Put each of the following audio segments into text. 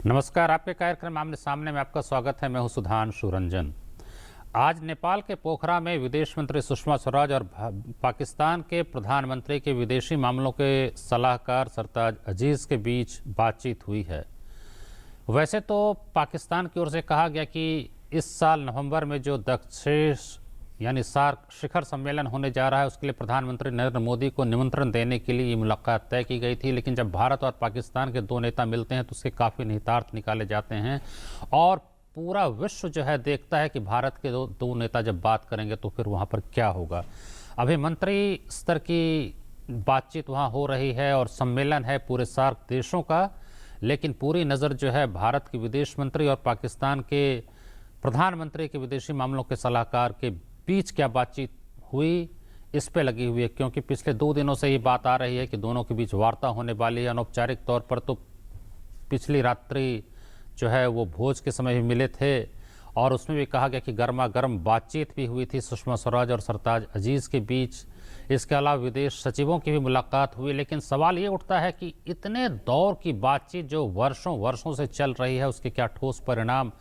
नमस्कार। आपके कार्यक्रम आमने सामने में आपका स्वागत है। मैं हूं सुधांशु रंजन। आज नेपाल के पोखरा में विदेश मंत्री सुषमा स्वराज और पाकिस्तान के प्रधानमंत्री के विदेशी मामलों के सलाहकार सरताज अजीज के बीच बातचीत हुई है। वैसे तो पाकिस्तान की ओर से कहा गया कि इस साल नवंबर में जो दक्षिण यानी सार्क शिखर सम्मेलन होने जा रहा है, उसके लिए प्रधानमंत्री नरेंद्र मोदी को निमंत्रण देने के लिए ये मुलाकात तय की गई थी। लेकिन जब भारत और पाकिस्तान के दो नेता मिलते हैं तो उसके काफ़ी निहितार्थ निकाले जाते हैं और पूरा विश्व जो है देखता है कि भारत के दो नेता जब बात करेंगे तो फिर वहाँ पर क्या होगा। अभी मंत्री स्तर की बातचीत वहाँ हो रही है और सम्मेलन है पूरे सार्क देशों का, लेकिन पूरी नज़र जो है भारत के विदेश मंत्री और पाकिस्तान के प्रधानमंत्री के विदेशी मामलों के सलाहकार के बीच क्या बातचीत हुई इस पे लगी हुई है, क्योंकि पिछले 2 दिनों से ये बात आ रही है कि दोनों के बीच वार्ता होने वाली है। अनौपचारिक तौर पर तो पिछली रात्रि जो है वो भोज के समय भी मिले थे और उसमें भी कहा गया कि गर्मा गर्म बातचीत भी हुई थी सुषमा स्वराज और सरताज अजीज के बीच। इसके अलावा विदेश सचिवों की भी मुलाकात हुई। लेकिन सवाल ये उठता है कि इतने दौर की बातचीत जो वर्षों से चल रही है उसके क्या ठोस परिणाम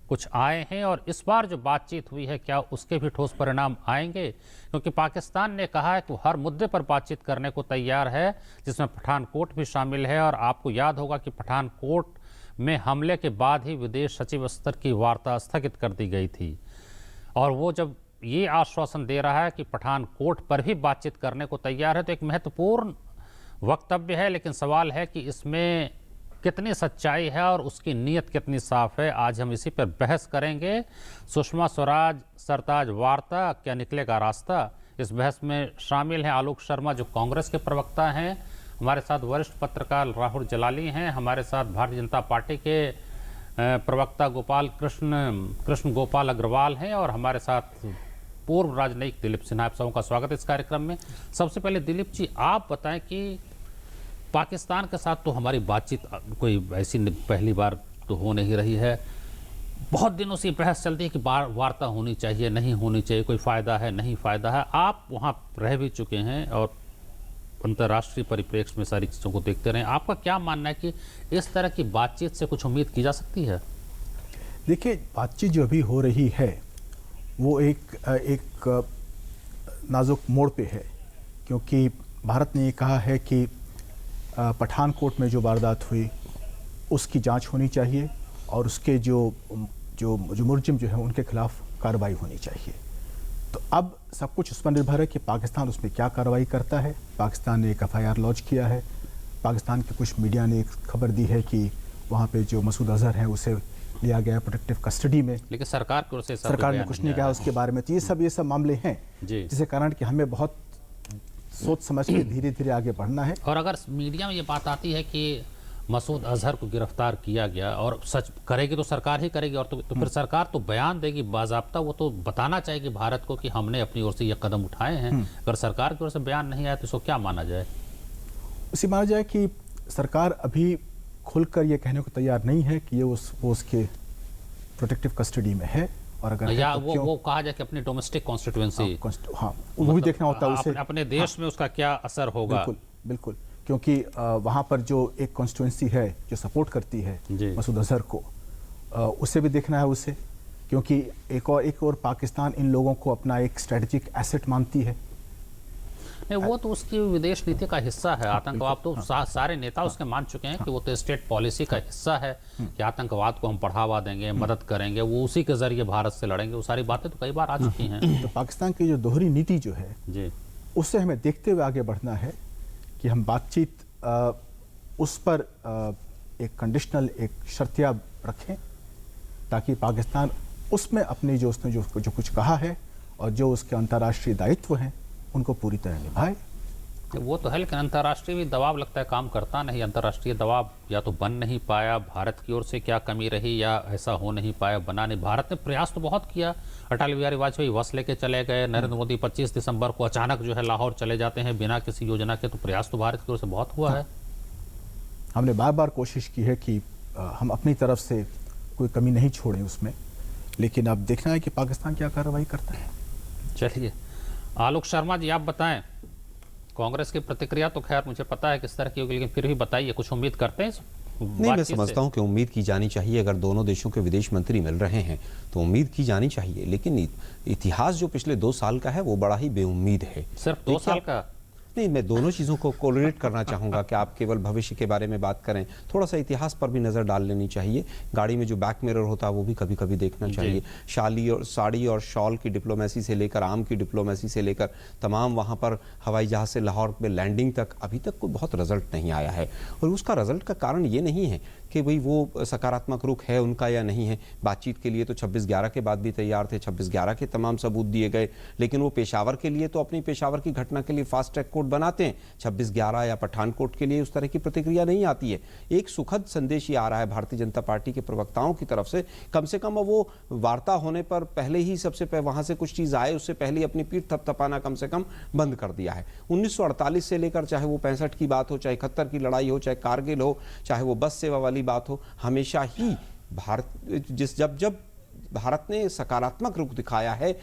कुछ आए हैं, और इस बार जो बातचीत हुई है क्या उसके भी ठोस परिणाम आएंगे? क्योंकि पाकिस्तान ने कहा है कि वो हर मुद्दे पर बातचीत करने को तैयार है, जिसमें पठानकोट भी शामिल है। और आपको याद होगा कि पठानकोट में हमले के बाद ही विदेश सचिव स्तर की वार्ता स्थगित कर दी गई थी और वो जब ये आश्वासन दे रहा है कि पठानकोट पर भी बातचीत करने को तैयार है तो एक महत्वपूर्ण वक्तव्य है। लेकिन सवाल है कि इसमें कितनी सच्चाई है और उसकी नीयत कितनी साफ है। आज हम इसी पर बहस करेंगे। सुषमा स्वराज सरताज वार्ता, क्या निकलेगा रास्ता? इस बहस में शामिल हैं आलोक शर्मा जो कांग्रेस के प्रवक्ता हैं, हमारे साथ वरिष्ठ पत्रकार राहुल जलाली हैं, हमारे साथ भारतीय जनता पार्टी के प्रवक्ता कृष्ण गोपाल अग्रवाल हैं और हमारे साथ पूर्व राजनयिक दिलीप सिन्हा। आप सबों का स्वागत है इस कार्यक्रम में। सबसे पहले दिलीप जी आप बताएं कि पाकिस्तान के साथ तो हमारी बातचीत कोई ऐसी पहली बार तो हो नहीं रही है। बहुत दिनों से बहस चलती है कि वार्ता होनी चाहिए नहीं होनी चाहिए, कोई फ़ायदा है नहीं फ़ायदा है। आप वहाँ रह भी चुके हैं और अंतर्राष्ट्रीय परिप्रेक्ष्य में सारी चीज़ों को देखते रहे। आपका क्या मानना है कि इस तरह की बातचीत से कुछ उम्मीद की जा सकती है? देखिए, बातचीत जो अभी हो रही है वो एक नाजुक मोड़ पे है, क्योंकि भारत ने ये कहा है कि पठानकोट में जो वारदात हुई उसकी जांच होनी चाहिए और उसके जो मुलजिम जो है उनके खिलाफ कार्रवाई होनी चाहिए। तो अब सब कुछ उस पर निर्भर है कि पाकिस्तान उसमें क्या कार्रवाई करता है। पाकिस्तान ने एक FIR लॉन्च किया है। पाकिस्तान के कुछ मीडिया ने एक खबर दी है कि वहाँ पे जो मसूद अजहर है उसे लिया गया प्रोटेक्टिव कस्टडी में, लेकिन सरकार की ओर से सरकार ने कुछ नहीं कहा उसके बारे में। तो ये सब मामले हैं जिसके कारण कि हमें बहुत सोच समझ के धीरे धीरे आगे बढ़ना है। और अगर मीडिया में ये बात आती है कि मसूद अजहर को गिरफ्तार किया गया और सच करेगी तो सरकार ही करेगी, और तो फिर सरकार तो बयान देगी बाज़ाब्ता, वो तो बताना चाहिए भारत को कि हमने अपनी ओर से ये कदम उठाए हैं। अगर सरकार की ओर से बयान नहीं आया तो इसको क्या माना जाए? उसे माना जाए कि सरकार अभी खुलकर ये कहने को तैयार नहीं है कि ये वो उसके प्रोटेक्टिव कस्टडी में है। और अगर या है तो वो कहा जाए कि अपनी डोमेस्टिक कॉन्स्टिट्यूएंसी, हाँ वो भी देखना होता है उसे, अपने देश में उसका क्या असर होगा। बिल्कुल बिल्कुल, क्योंकि वहाँ पर जो एक कॉन्स्टिट्यूएंसी है जो सपोर्ट करती है मसूद अजहर को, उसे भी देखना है उसे, क्योंकि एक और पाकिस्तान इन लोगों को अपना एक स्ट्रेटेजिक एसेट मानती है। नहीं, वो तो उसकी विदेश नीति का हिस्सा है। आतंकवाद तो सारे नेता उसके मान चुके हैं कि वो तो स्टेट पॉलिसी का हिस्सा है कि आतंकवाद को हम बढ़ावा देंगे, मदद करेंगे, वो उसी के जरिए भारत से लड़ेंगे। वो सारी बातें तो कई बार आ चुकी हैं। तो पाकिस्तान की जो दोहरी नीति जो है जी, उससे हमें देखते हुए आगे बढ़ना है कि हम बातचीत उस पर एक कंडीशनल, एक शर्तिया रखें ताकि पाकिस्तान उसमें अपनी उसने जो कुछ कहा है और जो उसके अंतर्राष्ट्रीय दायित्व हैं उनको पूरी तरह निभाए। वो तो है, लेकिन अंतर्राष्ट्रीय भी दबाव लगता है काम करता नहीं। अंतर्राष्ट्रीय दबाव या तो बन नहीं पाया, भारत की ओर से क्या कमी रही या ऐसा हो नहीं पाया, बना नहीं। भारत ने प्रयास तो बहुत किया। अटल बिहारी वाजपेयी बस लेके चले गए, नरेंद्र मोदी 25 दिसंबर को अचानक जो है लाहौर चले जाते हैं बिना किसी योजना के। तो प्रयास तो भारत की ओर से बहुत हुआ है। हमने बार बार कोशिश की है कि हम अपनी तरफ से कोई कमी नहीं छोड़ें उसमें, लेकिन अब देखना है कि पाकिस्तान क्या कार्रवाई करता है। चलिए आलोक शर्मा जी आप बताएं, कांग्रेस की प्रतिक्रिया तो खैर मुझे पता है किस तरह की होगी, लेकिन फिर भी बताइए, कुछ उम्मीद करते हैं? नहीं, मैं बातचीत समझता हूं कि उम्मीद की जानी चाहिए। अगर दोनों देशों के विदेश मंत्री मिल रहे हैं तो उम्मीद की जानी चाहिए, लेकिन इतिहास जो पिछले 2 साल का है वो बड़ा ही बेउम्मीद है। सिर्फ 2 साल का नहीं, मैं दोनों चीज़ों को कोरिलेट करना चाहूँगा कि आप केवल भविष्य के बारे में बात करें, थोड़ा सा इतिहास पर भी नज़र डाल लेनी चाहिए। गाड़ी में जो बैक मिरर होता है वो भी कभी कभी देखना चाहिए। साड़ी और शॉल की डिप्लोमेसी से लेकर आम की डिप्लोमेसी से लेकर तमाम वहाँ पर हवाई जहाज़ से लाहौर में लैंडिंग तक अभी तक कोई बहुत रिजल्ट नहीं आया है। और उसका रिजल्ट का कारण ये नहीं है कि भाई वो सकारात्मक रुख है उनका या नहीं है। बातचीत के लिए तो 26/11 के बाद भी तैयार थे, 26/11 के तमाम सबूत दिए गए, लेकिन वो पेशावर के लिए तो अपनी पेशावर की घटना के लिए फास्ट ट्रैक कोर्ट बनाते हैं। 26/11 या पठानकोट के लिए उस तरह की प्रतिक्रिया नहीं आती है। एक सुखद संदेश ये आ रहा है भारतीय जनता पार्टी के प्रवक्ताओं की तरफ से, कम वो वार्ता होने पर पहले ही सबसे पहले वहां से कुछ चीज आए उससे पहले अपनी पीठ थपथपाना कम से कम बंद कर दिया है। 1948 से लेकर चाहे वो 65 की बात हो, चाहे 71 की लड़ाई हो, चाहे कारगिल हो, चाहे वो बस सेवा वाली बात हो, हमेशा ही जब भारत ने सकारात्मक रुख दिखाया है,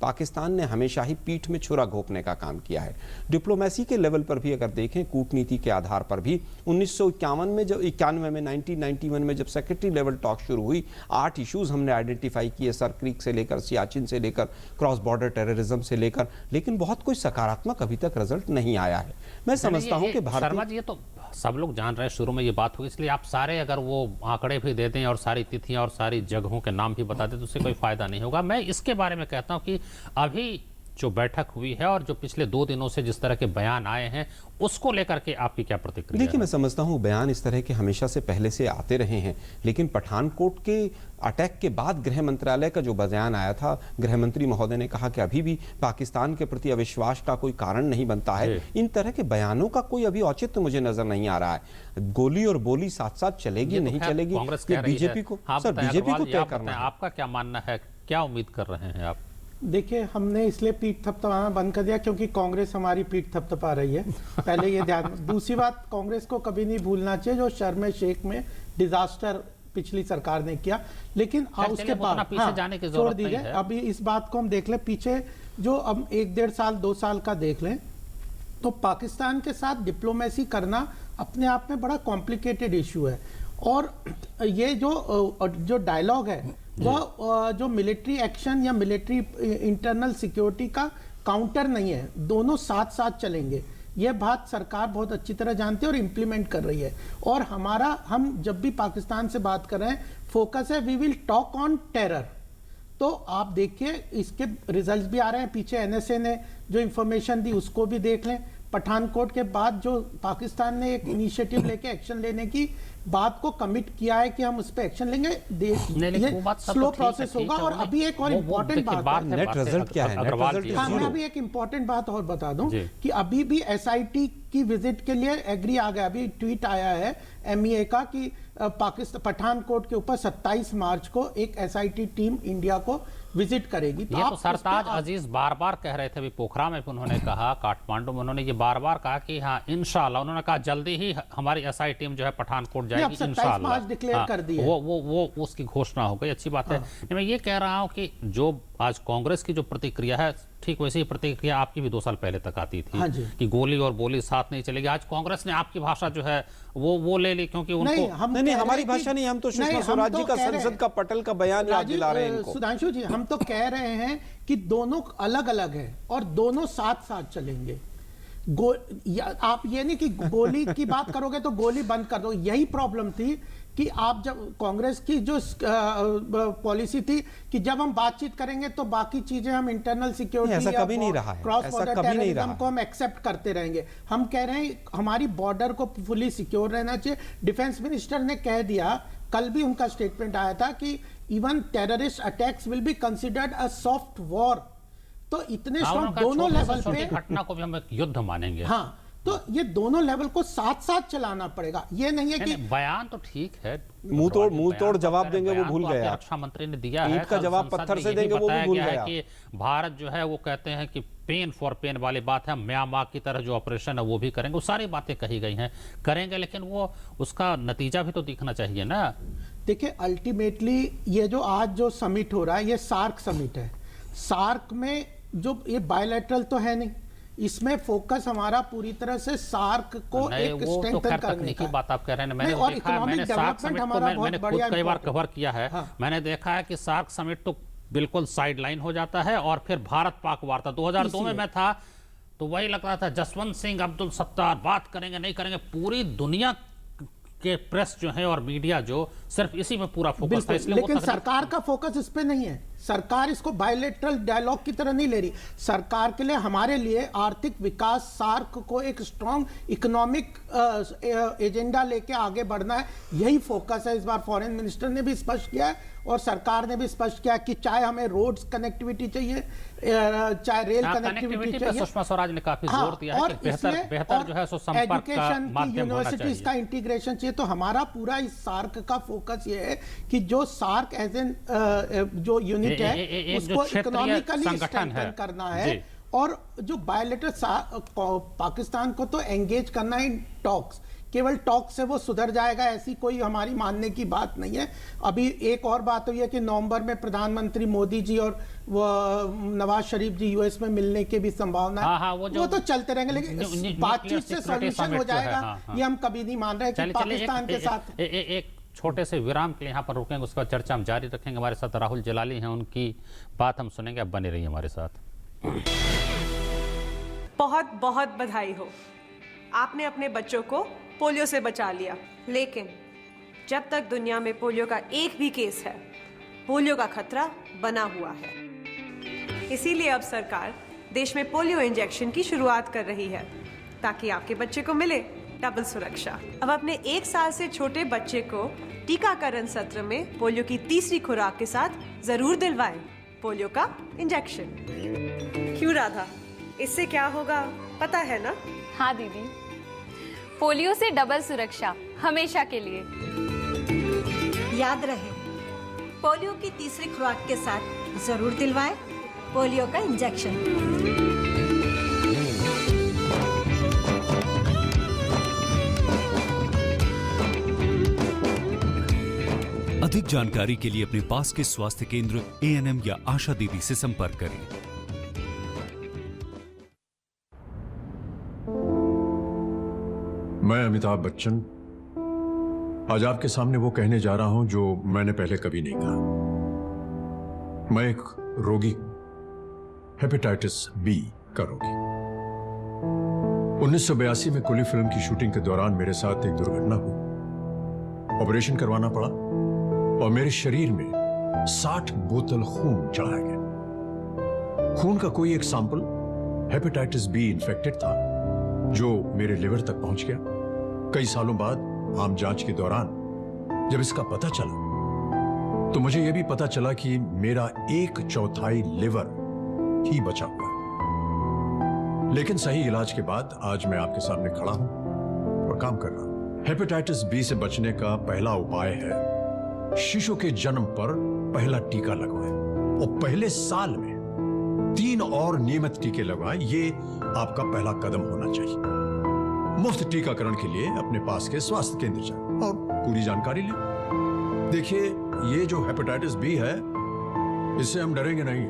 पाकिस्तान ने हमेशा ही पीठ में छुरा घोंपने का काम किया है। डिप्लोमेसी के लेवल पर भी अगर देखें, कूटनीति के आधार पर भी 1991 में जब 1991 में जब सेक्रेटरी लेवल टॉक शुरू हुई, 8 इश्यूज हमने आइडेंटिफाई किए, सर क्रीक से लेकर सियाचिन से लेकर क्रॉस बॉर्डर टेररिज्म से लेकर, लेकिन बहुत कोई सकारात्मक अभी तक रिजल्ट नहीं आया है। मैं समझता हूं कि शर्मा जी, ये तो सब लोग जान रहे हैं, शुरू में ये बात हुई, इसलिए आप सारे अगर वो आंकड़े भी दे दें और सारी तिथियां और सारी जगहों के नाम भी बता दें तो उससे कोई फायदा नहीं होगा। मैं इसके बारे में कहता हूं कि अभी जो बैठक हुई है और जो पिछले 2 दिनों से जिस तरह के बयान आए हैं उसको लेकर के आपकी क्या प्रतिक्रिया है? देखिए, मैं समझता हूं बयान इस तरह के हमेशा से पहले से आते रहे हैं, लेकिन पठानकोट के अटैक के बाद गृह मंत्रालय का जो बयान आया था, गृह मंत्री महोदय ने कहा कि अभी भी पाकिस्तान के प्रति अविश्वास का कोई कारण नहीं बनता है। इन तरह के बयानों का कोई अभी औचित्य मुझे नजर नहीं आ रहा है। गोली और बोली साथ साथ चलेगी नहीं चलेगी, बीजेपी को तय करना है। आपका क्या मानना है, क्या उम्मीद कर रहे हैं आप? देखिए, हमने इसलिए पीठ थपथपाना बंद कर दिया क्योंकि कांग्रेस हमारी पीठ थपथपा रही है, पहले ये ध्यान। दूसरी बात, कांग्रेस को कभी नहीं भूलना चाहिए जो शर्म शेख में डिजास्टर पिछली सरकार ने किया, लेकिन उसके बाद छोड़ दीजिए। अभी इस बात को हम देख लें पीछे, जो अब 1-1.5 साल 2 साल का देख लें, तो पाकिस्तान के साथ डिप्लोमेसी करना अपने आप में बड़ा कॉम्प्लिकेटेड इशू है। और ये जो डायलॉग है वह जो मिलिट्री एक्शन या मिलिट्री इंटरनल सिक्योरिटी का काउंटर नहीं है, दोनों साथ साथ चलेंगे। यह बात सरकार बहुत अच्छी तरह जानती है और इंप्लीमेंट कर रही है। और हम जब भी पाकिस्तान से बात कर रहे हैं, फोकस है we will talk on terror. तो आप देखिए, इसके रिजल्ट भी आ रहे हैं। पीछे एनएसए ने जो इंफॉर्मेशन दी उसको भी देख लें। पठानकोट के बाद जो पाकिस्तान ने एक इनिशिएटिव लेके एक्शन लेने की बात को कमिट किया है कि हम उस पर एक्शन लेंगे, स्लो प्रोसेस होगा। और अभी एक और इम्पोर्टेंट बात, नेट रिजल्ट क्या है? मैं अभी एक इम्पोर्टेंट बात और बता दूं कि अभी भी एसआईटी की विजिट के लिए एग्री आ गया। अभी ट्वीट आया है एमईए का कि पाकिस्तान पठानकोट के ऊपर 27 मार्च को एक एसआईटी टीम इंडिया को विजिट करेगी। ये तो सरताज अजीज बार बार कह रहे थे, अभी पोखरा में उन्होंने कहा, काठमांडू में उन्होंने ये बार बार कहा कि हाँ इंशाल्लाह, उन्होंने कहा जल्दी ही हमारी एसआई टीम जो है पठानकोट जाएगी इंशाल्लाह। डिक्लेयर कर दिया, वो उसकी घोषणा हो गई, अच्छी बात है। मैं ये कह रहा हूँ कि जो आज कांग्रेस की जो प्रतिक्रिया है, ठीक वैसी ही प्रतिक्रिया आपकी भी 2 साल पहले तक आती थी कि गोली और बोली साथ नहीं चलेगी। आज कांग्रेस ने आपकी भाषा जो है वो ले ली, क्योंकि उनको नहीं हमारी भाषा नहीं, हम तो सुषमा स्वराज जी का संसद का पटल का बयान याद दिला रहे हैं इनको। सुधांशु जी, हम तो कह रहे हैं कि दोनों अलग अलग है और दोनों साथ साथ चलेंगे। आप ये नहीं कि गोली की बात करोगे तो गोली बंद कर दो। यही प्रॉब्लम थी कि आप जब कांग्रेस की जो पॉलिसी थी कि जब हम बातचीत करेंगे तो बाकी चीजें हम इंटरनल सिक्योरिटी या कभी नहीं रहा है, क्रॉस बॉर्डर टेररिज्म को हम एक्सेप्ट करते रहेंगे। हम कह रहे हैं हमारी बॉर्डर को फुली सिक्योर रहना चाहिए। डिफेंस मिनिस्टर ने कह दिया, कल भी उनका स्टेटमेंट आया था कि even terrorist attacks will be considered a soft war. तो इतने दोनों लेवल पे घटना को भी हम एक युद्ध मानेंगे। हाँ, तो ये दोनों लेवल को साथ साथ चलाना पड़ेगा। ये नहीं है कि बयान तो ठीक है, मुंह तोड़ जवाब देंगे वो भूल गए। रक्षा मंत्री ने दिया है, ईंट का जवाब पत्थर से देंगे वो भी भूल गया कि भारत जो है वो कहते हैं कि पेन फॉर पेन वाली बात है, म्यांमार की तरह जो ऑपरेशन है वो भी करेंगे। वो सारी बातें कही गई हैं, करेंगे, लेकिन वो उसका नतीजा भी तो दिखना चाहिए ना। देखिए, अल्टीमेटली ये जो आज जो समिट हो रहा है, ये सार्क समिट है। सार्क में जो ये बायलैटरल तो है नहीं, इसमें फोकस हमारा पूरी तरह से सार्क को नहीं, एक वो तो स्ट्रेंथन खैर करने तकनीकी का बात आप कह रहे हैं। मैंने नहीं, और देखा है, economic मैंने सार्क development समिट को हमारा मैंने बहुत खुद बढ़िया कई बार important कवर किया है। हाँ। मैंने देखा है कि सार्क समिट तो बिल्कुल साइड लाइन हो जाता है और फिर भारत पाक वार्ता 2002 में मैं था तो वही लग रहा था जसवंत सिंह अब्दुल सत्तार बात करेंगे नहीं करेंगे, पूरी दुनिया के प्रेस जो है और मीडिया जो सिर्फ इसी में पूरा फोकस था। बिल्कुल, इसलिए वो लेकिन तकनीक- सरकार का फोकस इस पे नहीं है। सरकार इसको बायलैटरल डायलॉग की तरह नहीं ले रही। सरकार के लिए, हमारे लिए आर्थिक विकास, सार्क को एक स्ट्रॉन्ग इकोनॉमिक एजेंडा लेके आगे बढ़ना है, यही फोकस है। इस बार फॉरेन मिनिस्टर ने भी स्पष्ट किया है और सरकार ने भी स्पष्ट किया कि चाहे हमें रोड्स कनेक्टिविटी चाहिए, चाहे रेल कनेक्टिविटी पे चाहिए। सुषमा स्वराज ने काफी हाँ, जोर दिया है और कि बेहतर जो है सो संपर्क का एजुकेशन की, माध्यम होना यूनिवर्सिटीज चाहिए। का इंटीग्रेशन चाहिए। तो हमारा पूरा इस सार्क का फोकस ये है कि जो सार्क एज एन जो यूनिट एक जो है उसको क्षेत्रीय इकोनॉमिकली संगठन है। स्ट्रेंथन करना है जी। और जो बायलैटरल पाकिस्तान को तो एंगेज करना है इन टॉक्स। केवल टॉक से वो सुधर जाएगा ऐसी कोई हमारी मानने की बात नहीं है। अभी एक और बात हुई है कि नवंबर में प्रधानमंत्री मोदी जी और वो नवाज शरीफ जी यूएस में मिलने की भी संभावना है। हाँ, वो तो चलते रहेंगे, लेकिन बातचीत से सोल्यूशन हो जाएगा ये हम कभी नहीं मान रहे कि पाकिस्तान के साथ। एक छोटे से विराम के लिए यहाँ पर रुकेंगे, उसके बाद चर्चा हम जारी रखेंगे। हमारे साथ राहुल जलाली हैं, उनकी बात हम सुनेंगे। अब बने रहिए हमारे साथ। बहुत बहुत बधाई हो, आपने अपने बच्चों को पोलियो से बचा लिया। लेकिन जब तक दुनिया में पोलियो का एक भी केस है, पोलियो का खतरा बना हुआ है। इसीलिए अब सरकार देश में पोलियो इंजेक्शन की शुरुआत कर रही है ताकि आपके बच्चे को मिले डबल सुरक्षा। अब अपने 1 साल से छोटे बच्चे को टीकाकरण सत्र में पोलियो की तीसरी खुराक के साथ जरूर दिलवाएं पोलियो का इंजेक्शन। क्यों राधा, इससे क्या होगा पता है ना? हाँ दीदी, पोलियो से डबल सुरक्षा हमेशा के लिए। याद रहे, पोलियो की तीसरी खुराक के साथ जरूर दिलवाएं पोलियो का इंजेक्शन। अधिक जानकारी के लिए अपने पास के स्वास्थ्य केंद्र, एएनएम या आशा दीदी से संपर्क करें। मैं अमिताभ बच्चन आज आपके सामने वो कहने जा रहा हूं जो मैंने पहले कभी नहीं कहा। मैं एक रोगी हूं, हेपेटाइटिस बी का रोगी। 1982 में कुली फिल्म की शूटिंग के दौरान मेरे साथ एक दुर्घटना हुई। ऑपरेशन करवाना पड़ा और मेरे शरीर में 60 बोतल खून चढ़ाया गया। खून का कोई एक सैंपल हेपेटाइटिस बी इन्फेक्टेड था जो मेरे लिवर तक पहुंच गया। कई सालों बाद आम जांच के दौरान जब इसका पता चला तो मुझे यह भी पता चला कि मेरा 1/4 लिवर ही बचा हुआ है। लेकिन सही इलाज के बाद आज मैं आपके सामने खड़ा हूं और काम कर रहा हूं। हेपेटाइटिस बी से बचने का पहला उपाय है शिशु के जन्म पर पहला टीका लगवाएं और पहले साल में 3 और नियमित टीके लगवाएं। ये आपका पहला कदम होना चाहिए। मुफ्त टीकाकरण के लिए अपने पास के स्वास्थ्य केंद्र जाएं और पूरी जानकारी लें। देखिए, ये जो हेपेटाइटिस बी है, इससे हम डरेंगे नहीं,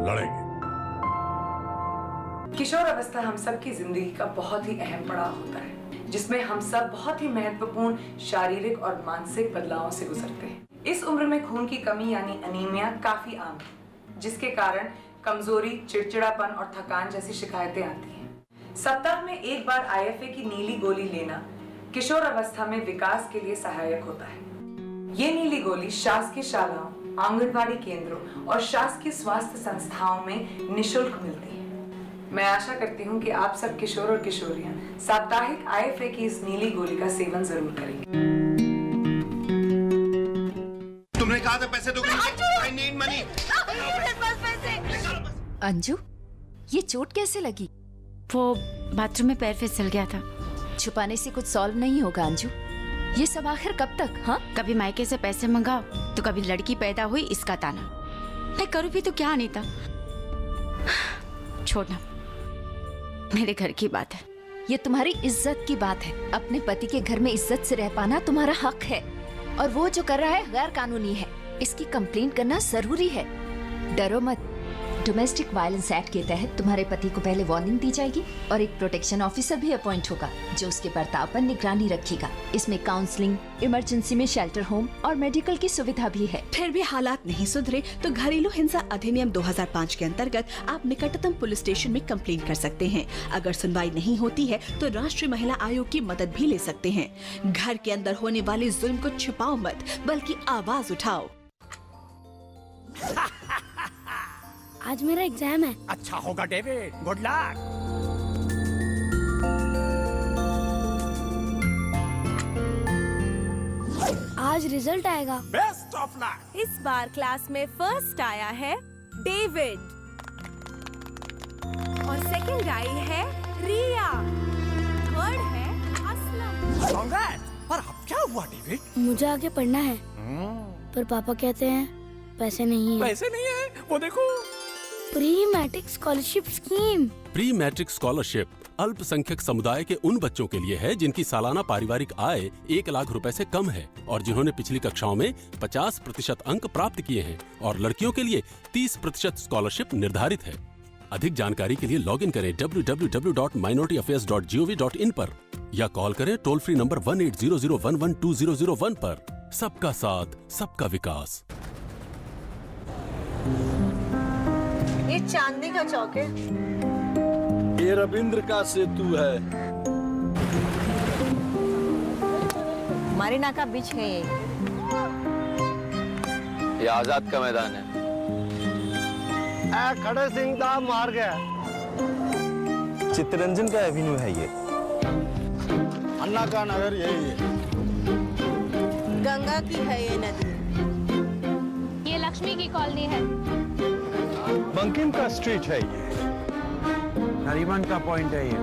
लड़ेंगे। किशोर अवस्था हम सब की जिंदगी का बहुत ही अहम पड़ाव होता है, जिसमें हम सब बहुत ही महत्वपूर्ण शारीरिक और मानसिक बदलावों से गुजरते हैं। इस उम्र में खून की कमी यानी अनीमिया काफी आम है, जिसके कारण कमजोरी, चिड़चिड़ापन और थकान जैसी शिकायतें आती हैं। सप्ताह में एक बार आईएफए की नीली गोली लेना किशोर अवस्था में विकास के लिए सहायक होता है। ये नीली गोली शासकीय शालाओं, आंगनबाड़ी केंद्रों और शासकीय स्वास्थ्य संस्थाओं में निशुल्क मिलती है। मैं आशा करती हूँ कि आप सब किशोर और किशोरियां साप्ताहिक आईएफए की इस नीली गोली का सेवन जरूर करेंगे। तुमने कहा था पैसे दोगे मुझे? I need money। अंजू, ये चोट कैसे लगी? वो बाथरूम में पैर फिसल गया था। छुपाने से कुछ सॉल्व नहीं होगा अंजू। ये सब आखिर कब तक? हाँ, कभी मायके से पैसे मंगाओ तो कभी लड़की पैदा हुई इसका ताना। मैं करूँ भी तो क्या अनीता? छोड़ना, मेरे घर की बात है। ये तुम्हारी इज्जत की बात है। अपने पति के घर में इज्जत से रह पाना तुम्हारा हक है और वो जो कर रहा है गैर कानूनी है। इसकी कंप्लेंट करना जरूरी है। डरो मत, डोमेस्टिक वायलेंस एक्ट के तहत तुम्हारे पति को पहले वार्निंग दी जाएगी और एक प्रोटेक्शन ऑफिसर भी अपॉइंट होगा जो उसके बर्ताव पर निगरानी रखेगा। इसमें काउंसलिंग, इमरजेंसी में शेल्टर होम और मेडिकल की सुविधा भी है। फिर भी हालात नहीं सुधरे तो घरेलू हिंसा अधिनियम 2005 के अंतर्गत आप निकटतम पुलिस स्टेशन में कंप्लेंट कर सकते हैं। अगर सुनवाई नहीं होती है तो राष्ट्रीय महिला आयोग की मदद भी ले सकते हैं। घर के अंदर होने वाले जुल्म को छुपाओ मत, बल्कि आवाज उठाओ। आज मेरा एग्जाम है। अच्छा होगा डेविड, गुड लक। आज रिजल्ट आएगा। Best of luck. इस बार क्लास में फर्स्ट आया है डेविड और सेकंड आई है रिया, थर्ड है असलम। कांग्रेस। पर अब क्या हुआ डेविड? मुझे आगे पढ़ना है पर पापा कहते हैं पैसे नहीं है। पैसे नहीं है? वो देखो, pre matric scholarship scheme. Pre matric scholarship अल्पसंख्यक समुदाय के उन बच्चों के लिए है जिनकी सालाना पारिवारिक आय 1 लाख रुपए से कम है और जिन्होंने पिछली कक्षाओं में 50% अंक प्राप्त किए हैं, और लड़कियों के लिए 30% स्कॉलरशिप निर्धारित है। अधिक जानकारी के लिए लॉग इन करें www.minorityAffairs.gov.in पर या कॉल करें टोल फ्री नंबर 1800112001 पर। सबका साथ, सबका विकास। ये चांदनी का चौक है। ये रविंद्र का सेतु है। मरीना का बीच है ये आजाद का मैदान है। खड़े सिंह दा मार गया। चित्तरंजन का एवेन्यू है ये। अन्ना का नगर यही है। गंगा की है ये नदी। ये लक्ष्मी की कॉलोनी है। बंकिम का स्ट्रीट है ये। नरीमन का पॉइंट है ये।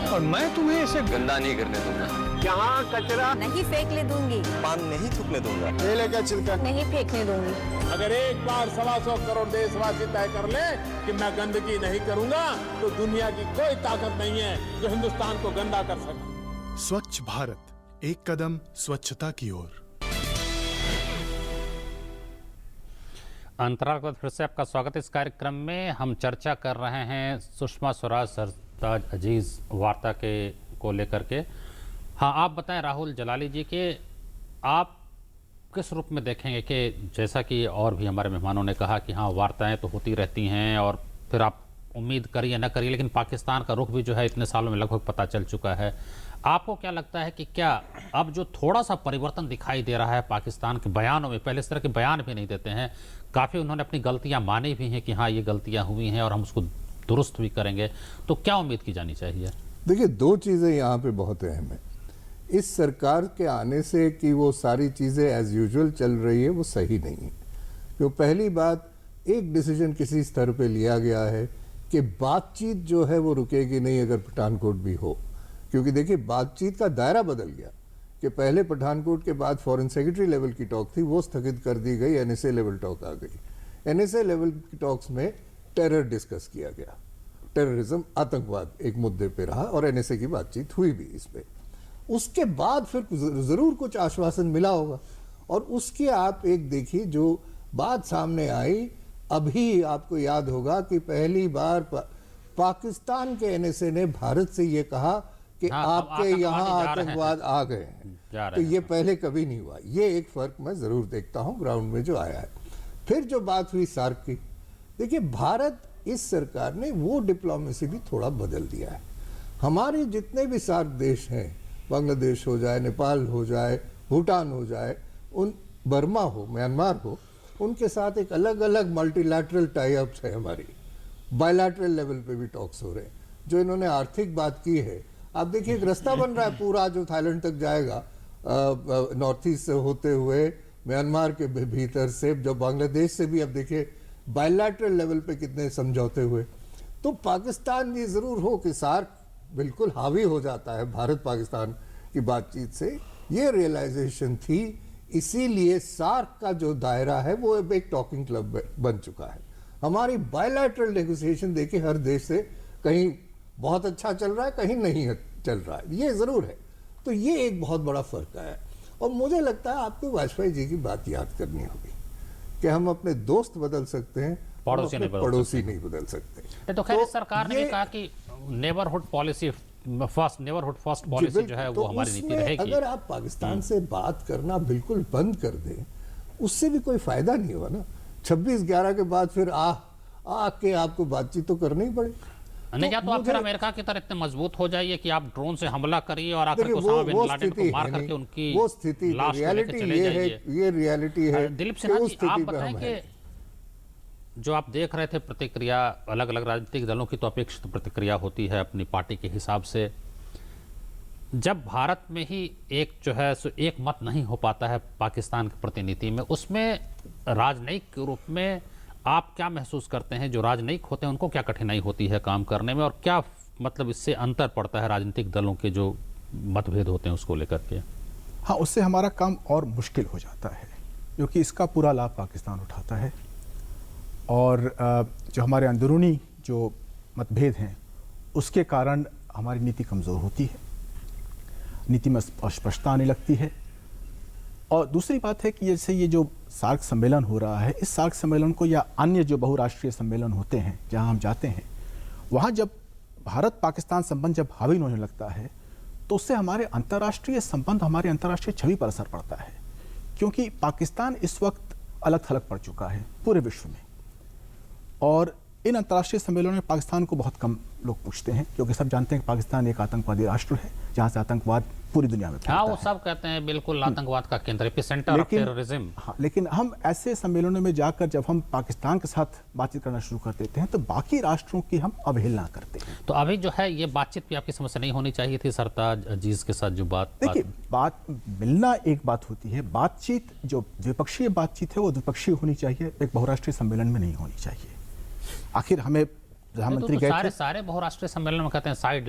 और मैं तुम्हें इसे गंदा नहीं करने दूंगा। यहाँ कचरा नहीं फेंकने दूंगी। पान नहीं थूकने दूंगा। केले का छिलका नहीं फेंकने दूंगी। अगर एक बार 125 करोड़ देशवासी तय कर ले कि मैं गंदगी नहीं करूंगा तो दुनिया की कोई ताकत नहीं है जो हिंदुस्तान को गंदा कर सके। स्वच्छ भारत, एक कदम स्वच्छता की ओर। अंतराल के बाद फिर से आपका स्वागत है। इस कार्यक्रम में हम चर्चा कर रहे हैं सुषमा स्वराज सरताज अजीज वार्ता को लेकर के। हाँ, आप बताएं राहुल जलाली जी कि आप किस रूप में देखेंगे कि जैसा कि और भी हमारे मेहमानों ने कहा कि हाँ वार्ताएं तो होती रहती हैं और फिर आप उम्मीद करिए न करिए, लेकिन पाकिस्तान का रुख भी जो है इतने सालों में लगभग पता चल चुका है। आपको क्या लगता है कि क्या अब जो थोड़ा सा परिवर्तन दिखाई दे रहा है पाकिस्तान के बयानों में, पहले इस तरह के बयान भी नहीं देते हैं, काफ़ी उन्होंने अपनी गलतियां मानी भी हैं कि हाँ ये गलतियां हुई हैं और हम उसको दुरुस्त भी करेंगे, तो क्या उम्मीद की जानी चाहिए? देखिए, दो चीज़ें यहाँ पे बहुत अहम है। इस सरकार के आने से कि वो सारी चीज़ें एज यूजुअल चल रही है वो सही नहीं है। तो पहली बात, एक डिसीजन किसी स्तर पे लिया गया है कि बातचीत जो है वो रुकेगी नहीं अगर पठानकोट भी हो, क्योंकि देखिए बातचीत का दायरा बदल गया कि पहले पठानकोट के बाद फॉरेन सेक्रेटरी लेवल की टॉक थी, वो स्थगित कर दी गई, एनएसए लेवल टॉक आ गई। एनएसए लेवल की टॉक्स में टेरर डिस्कस किया गया, टेररिज्म, आतंकवाद एक मुद्दे पे रहा और एनएसए की बातचीत हुई भी इस पे। उसके बाद फिर जरूर कुछ आश्वासन मिला होगा और उसकी आप एक देखिए जो बात सामने आई, अभी आपको याद होगा कि पहली बार पाकिस्तान के एनएसए ने भारत से ये कहा कि हाँ, आपके यहाँ आतंकवाद आ गए हैं, तो ये पहले कभी नहीं हुआ। ये एक फर्क मैं जरूर देखता हूँ ग्राउंड में जो आया है। फिर जो बात हुई सार्क की, देखिए भारत, इस सरकार ने वो डिप्लोमेसी भी थोड़ा बदल दिया है। हमारे जितने भी सार्क देश हैं, बांग्लादेश हो जाए, नेपाल हो जाए, भूटान हो जाए, उन बर्मा हो, म्यांमार हो, उनके साथ एक अलग अलग मल्टीलैटरल टाई अप्स है हमारी। बायलैटरल लेवल पे भी टॉक्स हो रहे हैं। जो इन्होंने आर्थिक बात की है, आप देखिए एक रास्ता बन रहा है पूरा जो थाईलैंड तक जाएगा, नॉर्थ ईस्ट से होते हुए म्यांमार के भीतर से, जो बांग्लादेश से भी अब देखिए बायलैटरल लेवल पे कितने समझौते हुए। तो पाकिस्तान ये जरूर हो कि सार्क बिल्कुल हावी हो जाता है भारत पाकिस्तान की बातचीत से, ये रियलाइजेशन थी। इसीलिए सार्क का जो दायरा है वो अब एक टॉकिंग क्लब बन चुका है। हमारी बायलैटरल नेगोशिएशन देखिए हर देश से कहीं बहुत अच्छा चल रहा है, कहीं नहीं चल रहा है, ये जरूर है। तो ये एक बहुत बड़ा फर्क है। और मुझे लगता है आपको वाजपेयी जी की बात याद करनी होगी कि हम अपने दोस्त बदल सकते हैं, पड़ोसी हम अपने नहीं बदल पड़ोसी नहीं बदल सकते। तो खैर सरकार ने भी कहा कि नेबरहुड पॉलिसी फर्स्ट पॉलिसी जो है वो हमारी नीति रहेगी। अगर आप पाकिस्तान से बात करना बिल्कुल बंद कर दें, उससे भी कोई फायदा नहीं हुआ ना। 26/11 के बाद फिर आके आपको बातचीत तो करनी ही पड़े। नहीं, या तो आप फिर अमेरिका की तरह इतने मजबूत हो जाइए कि आप ड्रोन से हमला करिए और आखिर ओसामा बिन लादेन को मार करके उनकी वो स्थिति लाश को लेकर चले जाइए। ये रियलिटी है। दिलीप सिन्हा जी, आप बताएं कि जो आप देख रहे थे प्रतिक्रिया, अलग अलग राजनीतिक दलों की तो अपेक्षित प्रतिक्रिया होती है अपनी पार्टी के हिसाब से। जब भारत में ही एक जो है सो एक मत नहीं हो पाता है पाकिस्तान की प्रतिनिधि में, उसमें राजनयिक रूप में आप क्या महसूस करते हैं? जो राजनयिक होते हैं उनको क्या कठिनाई होती है काम करने में, और क्या मतलब इससे अंतर पड़ता है राजनीतिक दलों के जो मतभेद होते हैं उसको लेकर के? हाँ, उससे हमारा काम और मुश्किल हो जाता है, क्योंकि इसका पूरा लाभ पाकिस्तान उठाता है और जो हमारे अंदरूनी जो मतभेद हैं उसके कारण हमारी नीति कमज़ोर होती है, नीति में अस्पष्टता आने लगती है। और दूसरी बात है कि जैसे ये जो सार्क सम्मेलन हो रहा है, इस सार्क सम्मेलन को या अन्य जो बहुराष्ट्रीय सम्मेलन होते हैं जहां हम जाते हैं, वहां जब भारत पाकिस्तान संबंध जब हावी होने लगता है तो उससे हमारे अंतर्राष्ट्रीय संबंध, हमारे अंतर्राष्ट्रीय छवि पर असर पड़ता है, क्योंकि पाकिस्तान इस वक्त अलग थलग पड़ चुका है पूरे विश्व में। और इन अंतर्राष्ट्रीय सम्मेलनों में पाकिस्तान को बहुत कम लोग पूछते हैं, क्योंकि सब जानते हैं कि पाकिस्तान एक आतंकवादी राष्ट्र है जहां से आतंकवाद पूरी दुनिया में हाँ, वो सब कहते हैं बिल्कुल आतंकवाद का केंद्र, एपिसेंटर ऑफ टेररिज्म। हाँ, लेकिन हम ऐसे सम्मेलनों में जाकर जब हम पाकिस्तान के साथ बातचीत करना शुरू कर देते हैं तो बाकी राष्ट्रों की हम अवहेलना करते हैं। तो अभी जो है ये बातचीत भी आपकी समस्या नहीं होनी चाहिए थी सरताज अजीज के साथ जो देखिए, बात मिलना एक बात होती है, बातचीत जो द्विपक्षीय बातचीत है वो द्विपक्षीय होनी चाहिए, एक बहुराष्ट्रीय सम्मेलन में नहीं होनी चाहिए। आखिर हमें प्रधानमंत्री गए थे, सारे बहुराष्ट्रीय सम्मेलन में कहते हैं साइड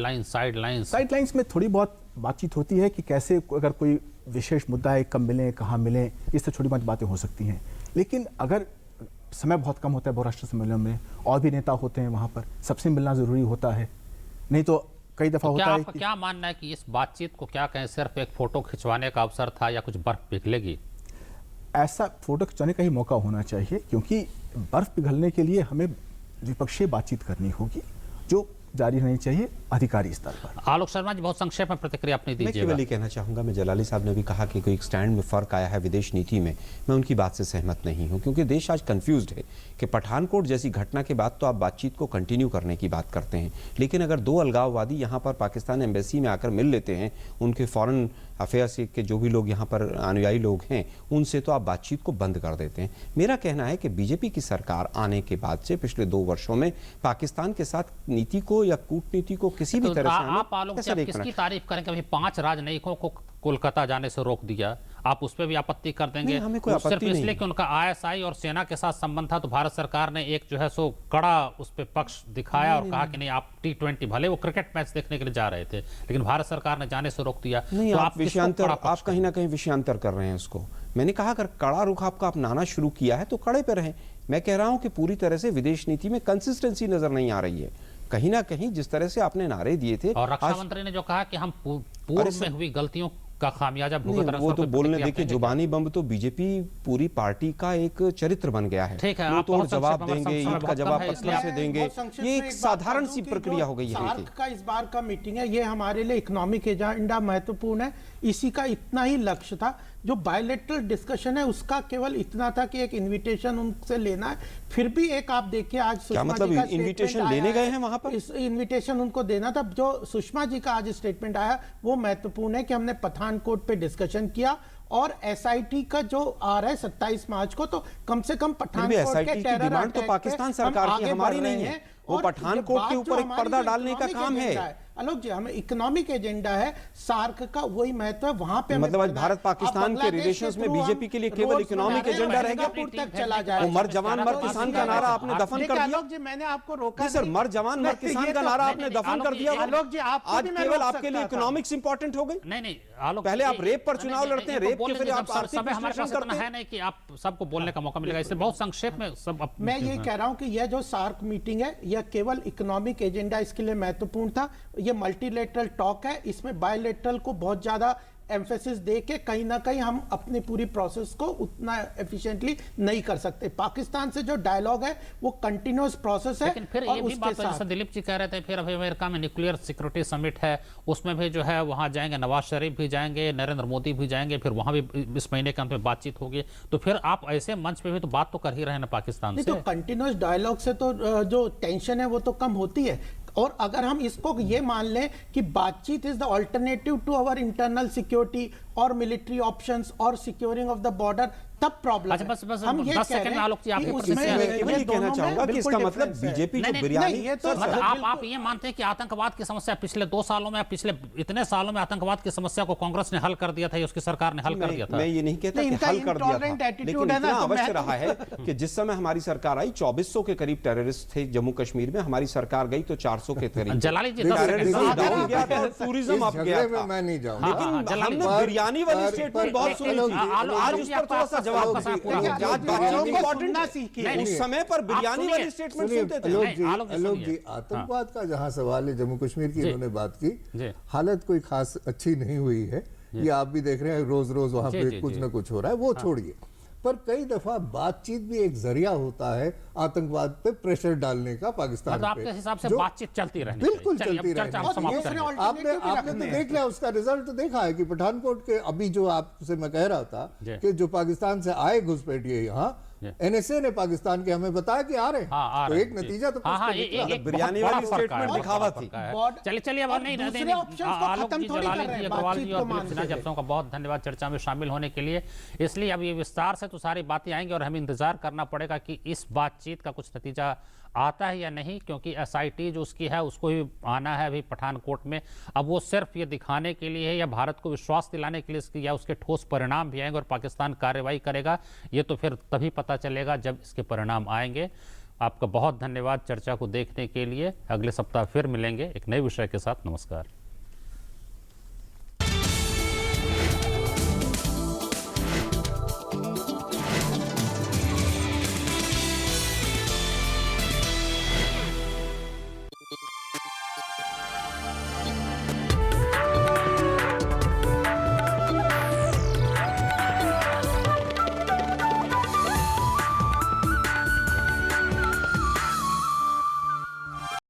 लाइंस में थोड़ी बहुत बातचीत होती है कि कैसे अगर कोई विशेष मुद्दा है कब मिलें, कहाँ मिलें, इससे छोटी बहुत बातें हो सकती हैं। लेकिन अगर समय बहुत कम होता है बहुराष्ट्रीय सम्मेलन में, और भी नेता होते हैं वहाँ पर, सबसे मिलना जरूरी होता है, नहीं तो कई दफा होता है। क्या मानना है कि इस बातचीत को क्या कहें, सिर्फ एक फोटो खिंचवाने का अवसर था या कुछ बर्फ पिघलेगी? ऐसा फोटो खिंचवाने का ही मौका होना चाहिए, क्योंकि बर्फ पिघलने के लिए हमें द्विपक्षीय बातचीत करनी होगी जो जारी रहनी चाहिए अधिकारी स्तर पर। आलोक शर्मा जी, बहुत संक्षेप में प्रतिक्रिया अपनी दीजिएगा। मैं केवल ये कहना चाहूँगा, मैं जलाली साहब ने भी कहा कि कोई स्टैंड में फ़र्क आया है विदेश नीति में, मैं उनकी बात से सहमत नहीं हूँ, क्योंकि देश आज कंफ्यूज्ड है कि पठानकोट जैसी घटना के बाद तो आप बातचीत को कंटिन्यू करने की बात करते हैं, लेकिन अगर दो अलगाववादी यहाँ पर पाकिस्तान एम्बेसी में आकर मिल लेते हैं, उनके फॉरेन अफेयर्स के जो भी लोग यहाँ पर अनुयायी लोग हैं, उनसे तो आप बातचीत को बंद कर देते हैं। मेरा कहना है कि बीजेपी की सरकार आने के बाद से पिछले 2 वर्षों में पाकिस्तान के साथ नीति को या कूटनीति को किसी भी तरह से आप आलोक जी किसकी तारीफ करें कि 5 राजनयिकों को कोलकाता जाने से रोक दिया, आप उस पर भी आपत्ति कर देंगे? हमें कोई सिर्फ इसलिए कि उनका आईएसआई और सेना के साथ संबंध था तो भारत सरकार ने एक जो है सो कड़ा उस पर पक्ष दिखाया और कहा कि नहीं, आप T20, भले वो क्रिकेट मैच देखने के लिए जा रहे थे लेकिन भारत सरकार ने जाने से रोक दिया। नहीं, तो आप विषयांतर, आप कहीं ना कहीं विषयांतर कर रहे हैं उसको। मैंने कहा अगर कड़ा रुख आपका अपनाना शुरू किया है तो कड़े पे रहें। मैं कह रहा हूं कि पूरी तरह से विदेश नीति में कंसिस्टेंसी नजर नहीं आ रही है। कहीं ना कहीं जिस तरह से आपने नारे दिए थे, और रक्षा मंत्री ने जो कहा कि हम पूर्व में हुई गलतियों का खामियाजा भुगत रहे, वो तो बोलने देखिए, जुबानी बम तो बीजेपी पूरी पार्टी का एक चरित्र बन गया है। ठीक है, वो तो जवाब देंगे, ईद का जवाब पत्थर से देंगे, ये एक साधारण सी प्रक्रिया हो गई है। सार्क का इस बार का मीटिंग है, ये हमारे लिए इकोनॉमिक एजेंडा महत्वपूर्ण है, इसी का इतना ही लक्ष्य था। जो बायलैटरल डिस्कशन है उसका केवल इतना था कि एक इनविटेशन उनसे लेना है। फिर भी एक आप देखिए आज क्या मतलब इनविटेशन लेने गए हैं वहां पर? इस इनविटेशन उनको देना था। जो सुषमा जी का आज स्टेटमेंट आया वो महत्वपूर्ण है कि हमने पठानकोट पे डिस्कशन किया और एसआईटी का जो आ रहा है 27 मार्च को, तो कम से कम पठानकोट के टेरर डिमांड तो पाकिस्तान सरकार की, हमारी नहीं है। वो पठानकोट के ऊपर एक पर्दा डालने का काम है। आलोक जी, हमें इकोनॉमिक एजेंडा है, सार्क का वही महत्व है, वहां पे मतलब आज भारत पाकिस्तान के रिलेशंस में बीजेपी के लिए केवल इकोनॉमिक एजेंडा रहेगा? तक चला जाए। मर जवान मर किसान का नारा आपने दफन कर दिया। आलोक जी, मैंने आपको रोका सर, मर जवान मर किसान का नारा आपने दफन कर दिया। आलोक जी, आज केवल आपके लिए इकोनॉमिक्स इंपॉर्टेंट हो गई? नहीं, आलोक, पहले आप रेप पर चुनाव लड़ते हैं, रेप के फिर आप आर्थिक विश्लेषण करते हैं। नहीं कि आप सबको बोलने का मौका मिलेगा, इसलिए बहुत संक्षेप में सब। मैं ये कह रहा हूं कि यह जो सार्क मीटिंग है यह केवल इकोनॉमिक एजेंडा इसके लिए महत्वपूर्ण था। यह मल्टीलेटरल टॉक है, इसमें बायलेटरल को बहुत ज्यादा एम्फेसिस दे के कहीं ना कहीं हम अपनी पूरी प्रोसेस को उतना एफिशिएंटली नहीं कर सकते। पाकिस्तान से जो डायलॉग है वो कंटिन्यूअस प्रोसेस है। लेकिन फिर ये भी बात जैसे दिलीप जी कह रहे थे, फिर अभी अमेरिका में न्यूक्लियर सिक्योरिटी समिट है, उसमें भी जो है वहां जाएंगे, नवाज शरीफ भी जाएंगे, नरेंद्र मोदी भी जाएंगे, फिर वहां भी इस महीने के अंत में बातचीत होगी। तो फिर आप ऐसे मंच पे भी तो बात तो कर ही रहे हैं ना पाकिस्तान से। तो कंटिन्यूअस डायलॉग से तो जो टेंशन है वो तो कम होती है। और अगर हम इसको ये मान लें कि बातचीत is the alternative to our internal security और मिलिट्री ऑप्शंस और सिक्योरिंग ऑफ द बॉर्डर, तब प्रॉब्लम अच्छा, बस हम ये 10 सेकंड में आलोक जी आपको कहना चाहूंगा कि इसका मतलब बीजेपी जो बिरयानी, आप ये मानते हैं कि आतंकवाद की समस्या पिछले 2 सालों में, पिछले इतने सालों में आतंकवाद की समस्या को कांग्रेस ने हल कर दिया था या उसकी सरकार ने हल कर दिया था? मैं ये नहीं कहता कि हल कर दिया था, लेकिन इतना अवश्य रहा है कि जिस समय हमारी सरकार आई 2400 के करीब टेररिस्ट थे जम्मू कश्मीर में, हमारी सरकार गई तो 400 के करीब। जलाली जी टूरिज्म अब गया था, मैं नहीं जाऊंगा, लेकिन हमने बिरयानी वाली स्टेटमेंट बहुत सुनी थी। आज उस पर थोड़ा सा जवाब उस समय पर बिरयानी वाली स्टेटमेंट सुनते थे। आलोक जी, आतंकवाद का जहां सवाल है, जम्मू कश्मीर की इन्होंने बात की, हालत कोई खास अच्छी नहीं हुई है, ये आप भी देख रहे हैं, रोज रोज वहां पे कुछ ना कुछ हो रहा है, वो छोड़िए। पर कई दफा बातचीत भी एक जरिया होता है आतंकवाद पे प्रेशर डालने का पाकिस्तान पे। आपके हिसाब से बातचीत चलती रहनी बिल्कुल चलती रहनी। आपने तो देख लिया, उसका रिजल्ट तो देखा है कि पठानकोट के, अभी जो आपसे मैं कह रहा था कि जो पाकिस्तान से आए घुसपैठिए यहाँ, एनएसए ने पाकिस्तान के हमें बताया कि आ रहे हैं, तो एक नतीजा तो बिरयानी वाली स्टेटमेंट दिखावा थी। चलिए अब नहीं आलोक जी, जलाली जी, अग्रवाल जी और दिलीप सिन्हा जी, आप सबका बहुत धन्यवाद चर्चा में शामिल होने के लिए। इसलिए अब ये विस्तार से तो सारी बातें आएंगी और हमें इंतजार करना पड़ेगा कि इस बातचीत का कुछ नतीजा आता है या नहीं, क्योंकि एसआईटी जो उसकी है उसको भी आना है अभी पठानकोट में। अब वो सिर्फ ये दिखाने के लिए है या भारत को विश्वास दिलाने के लिए, या उसके ठोस परिणाम भी आएंगे और पाकिस्तान कार्रवाई करेगा, ये तो फिर तभी पता चलेगा जब इसके परिणाम आएंगे। आपका बहुत धन्यवाद चर्चा को देखने के लिए। अगले सप्ताह फिर मिलेंगे एक नए विषय के साथ। नमस्कार।